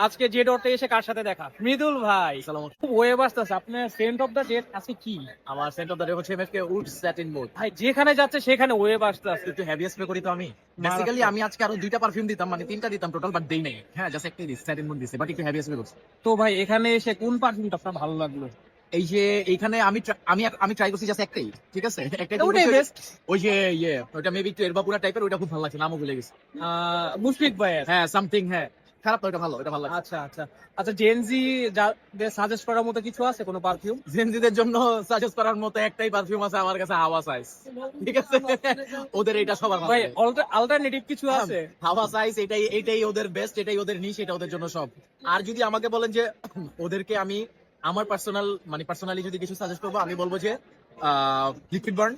আজকে যে ডটে এসে কার সাথে দেখা? মৃদুল ভাই, খুব ওয়েব আসতেছে। আপনার সেন্ট অফ দ্য ডেট আছে কি? আমার সেন্ট অফ দ্য ডে হচ্ছে এমএফকে উড স্যাটিন মুড। ভাই যেখানে যাচ্ছে সেখানে ওয়েব আসতেছে। একটু হেভি স্প্রে করি তো আমি। বেসিক্যালি আমি আজকে আরো 2টা পারফিউম দিতাম, মানে 3টা দিতাম টোটাল, বাট দেই নাই। হ্যাঁ, জাস্ট একটাই দিছি, স্যাটিন মুড দিছি, বাট একটু হেভি স্প্রে করছি। তো ভাই এখানে এসে কোন পারফিউমটা আপনার ভালো লাগলো? এই যে এইখানে আমি ট্রাই করছি জাস্ট একটাই, ঠিক আছে? একটাই ওটাই বেস্ট। ওই যে ওটা মেবি একটু এরবাপুরা টাইপের, ওটা খুব ভালো লাগছে, নামও ভুলে গেছি। মুশফিক ভাইয়ের। হ্যাঁ, সামথিং, হ্যাঁ। খারাপ না, ওটা ভালো, ওটা ভালো লাগছে। আচ্ছা আচ্ছা আচ্ছা, জেনজি যাদের সাজেস্ট করার মতো কিছু আছে কোনো পারফিউম? জেনজিদের জন্য সাজেস্ট করার মতো একটাই পারফিউম আছে আমার কাছে, হাওয়া সাইজ, ঠিক আছে? ওদের এটা সবার ভালো ভাই লাগে। অল্টারনেটিভ কিছু আছে? হাওয়া সাইজ এটাই এটাই ওদের বেস্ট, এটাই ওদের নিশ, এটা ওদের জন্য সব। আর যদি আমাকে বলেন যে ওদেরকে আমি আমার পার্সোনালি যদি কিছু সাজেস্ট করবো, আমি বলবো যে লিকুইড বার্ন,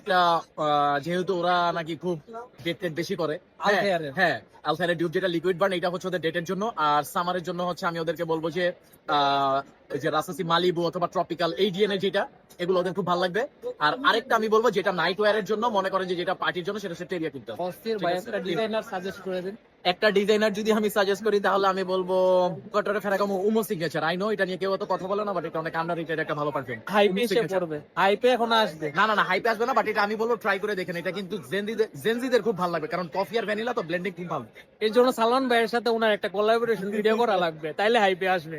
যেহেতু ওরা নাকি খুব ডেট বেশি করে। আলফেয়ারের। হ্যাঁ, আলফায়ারের ডিউব যেটা লিকুইড বার্ন, এটা হচ্ছে ওদের ডেটের জন্য। আর সামারের জন্য হচ্ছে আমি ওদেরকে বলবো যে ওই যে রাসাসি মালিবু অথবা ট্রপিক্যাল, এই ডিএনএ যেটা, এগুলো ওদের খুব ভালো লাগবে। আর আরেকটা আমি বলবো যেটা নাইট ওয়্যারের জন্য, মনে করেন যে যেটা পার্টির জন্য, সেটা হচ্ছে টেরিয়া কিনতে হবে। অস্থির ভাই, একটা ডিজাইনার সাজেস্ট করে দিন। একটা ডিজাইনার যদি আমি সাজেস্ট করি, তাহলে আমি বলবো কটরে ফেরাকামো উমো সিগনেচার। আই নো এটা নিয়ে কেউ অত কথা বলে না, বাট এটা অনেক আন্ডাররেটেড একটা ভালো পারফিউম। হাইপে এসে পড়বে, হাইপে এখন আসবে। না, হাইপে আসবে না, বাট এটা আমি বলবো ট্রাই করে দেখেন। এটা কিন্তু জেনজিদের খুব ভালো লাগবে, কারণ কফি আর ভ্যানিলা তো ব্লেন্ডিং খুব ভালো। এর জন্য সালমান ভাইয়ের সাথে ওনার একটা কোলাবোরেশন ভিডিও করা লাগবে, তাইলে হাইপে আসবে।